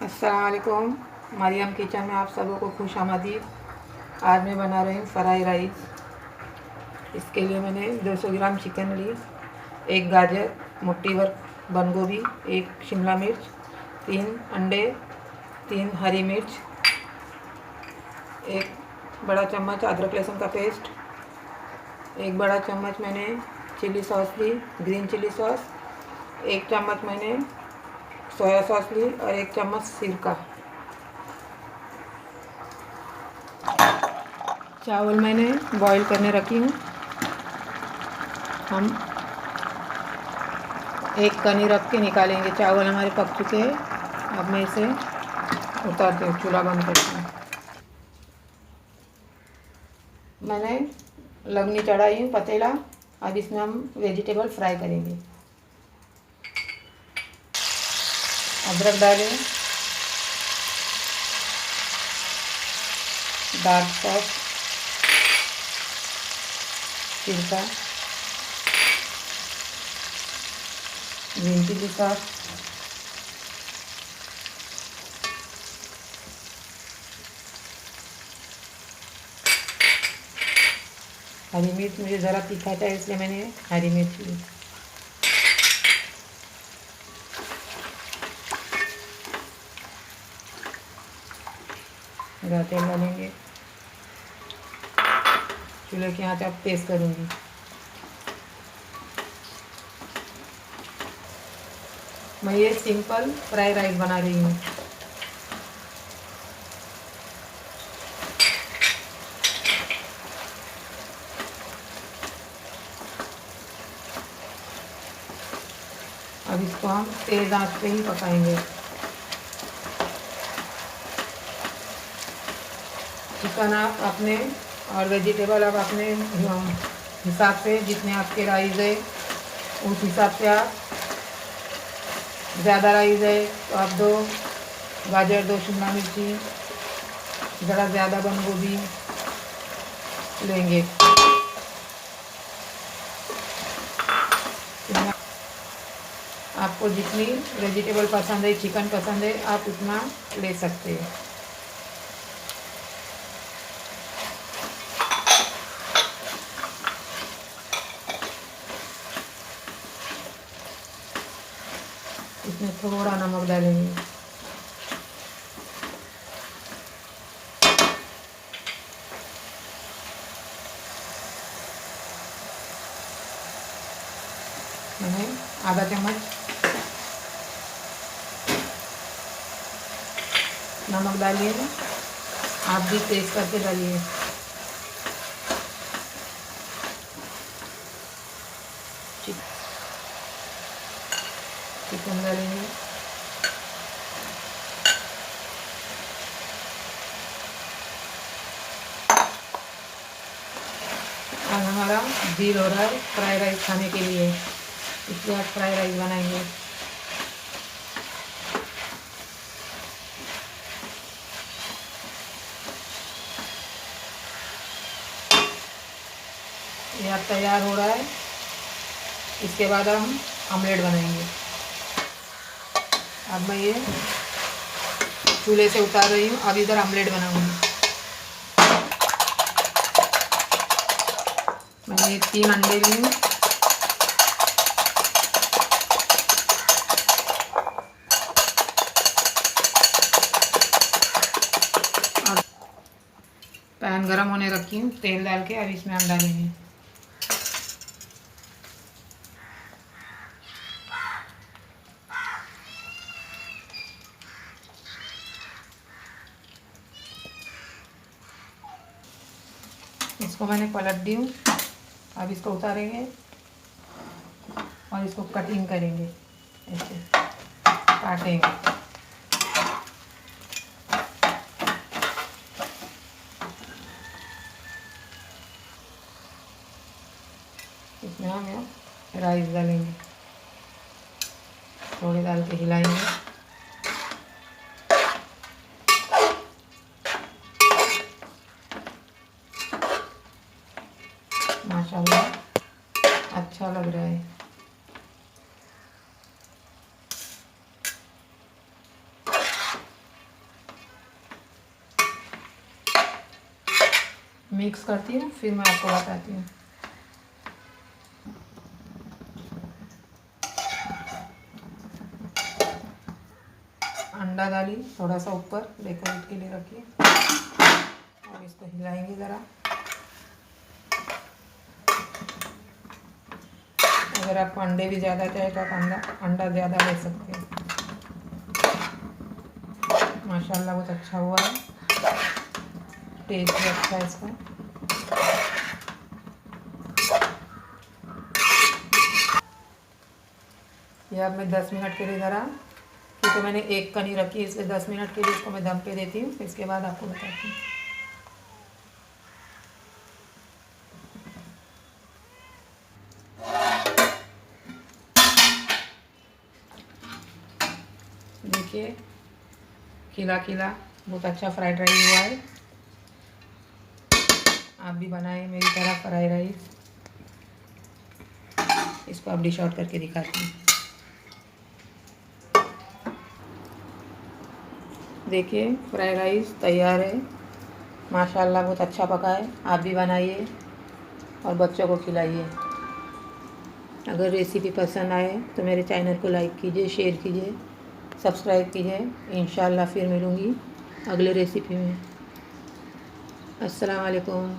अस्सलाम वालेकुम। मरियम किचन में आप सबों को खुश आमदीद। आज मैं बना रही हूँ फ्राई राइस। इसके लिए मैंने 200 ग्राम चिकन ली, एक गाजर, मुट्ठी भर बंद गोभी, एक शिमला मिर्च, 3 अंडे, 3 हरी मिर्च, एक बड़ा चम्मच अदरक लहसुन का पेस्ट, एक बड़ा चम्मच मैंने चिली सॉस ली, ग्रीन चिली सॉस, एक चम्मच मैंने सोया सॉस ली और एक चम्मच सिरका। चावल मैंने बॉईल करने रखी हूँ। हम एक कनी रख के निकालेंगे। चावल हमारे पक चुके हैं। अब मैं इसे उतारती हूँ, चूल्हा बंद करती हूँ। मैंने लगनी चढ़ाई हूँ पतीला। अब इसमें हम वेजिटेबल फ्राई करेंगे। अदरक डालें, डार्क सॉस, सिरका, ग्रीन चिली सॉस, हरी मिर्च। मुझे ज़रा तीखा चाहिए इसलिए मैंने हरी मिर्च ली। तेल डालेंगे। चूल्हे की आंच अब तेज़ करूँगी। मैं ये सिंपल फ्राई राइस बना रही हूँ। अब इसको हम तेज़ आंच पे ही पकाएंगे। चिकन आप अपने और वेजिटेबल आप अपने हिसाब से, जितने आपके राइस है उस हिसाब से आप, ज़्यादा राइस है तो आप 2 गाजर, 2 शिमला मिर्ची, ज़रा ज़्यादा बंद गोभी लेंगे। आपको जितनी वेजिटेबल पसंद है, चिकन पसंद है, आप उतना ले सकते हैं। इसमें थोड़ा नमक डालेंगे। मैंने आधा चम्मच नमक डालिए। आप भी टेस्ट करके डालिए। चिकन डालेंगे। और हमारा दिल हो रहा है फ्राई राइस खाने के लिए, इसलिए आज फ्राई राइस बनाएंगे। ये अब तैयार हो रहा है। इसके बाद हम ऑमलेट बनाएंगे। अब मैं ये चूल्हे से उतार रही हूँ। अब इधर ऑमलेट बनाऊंगी। मैंने 3 अंडे लिए हैं। और पैन गरम होने रखी हूँ, तेल डाल के अब इसमें हम डालेंगे। इसको मैंने पलट दी हूँ। अब इसको उतारेंगे और इसको कटिंग करेंगे, ऐसे काटेंगे। इसमें हम राइस डालेंगे, थोड़े डाल के हिलाएंगे। माशाल्लाह अच्छा लग रहा है। मिक्स करती हूँ, फिर मैं आपको बताती हूँ। अंडा डाली थोड़ा सा ऊपर डेकोरेट के लिए रखिए, और इसको हिलाएंगे ज़रा। अगर आपको अंडे भी ज़्यादा चाहिए तो आप अंडा ज़्यादा ले सकते हैं। माशाल्लाह बहुत अच्छा हुआ है, टेस्ट भी अच्छा है इसका। ये अब मैं 10 मिनट के लिए ज़रा, क्योंकि मैंने एक कनी रखी है इसलिए 10 मिनट के लिए इसको मैं दम पे देती हूँ, इसके बाद आपको बताती हूँ। देखिए खिला खिला बहुत अच्छा फ्राइड राइस हुआ है। आप भी बनाएं मेरी तरह फ्राइड राइस। इसको आप डिश आउट करके दिखाती हूँ। देखिए फ्राइड राइस तैयार है, माशाल्लाह बहुत अच्छा पका है। आप भी बनाइए और बच्चों को खिलाइए। अगर रेसिपी पसंद आए तो मेरे चैनल को लाइक कीजिए, शेयर कीजिए, सब्सक्राइब कीजिए। इंशाल्लाह फिर मिलूँगी अगले रेसिपी में। अस्सलाम वालेकुम।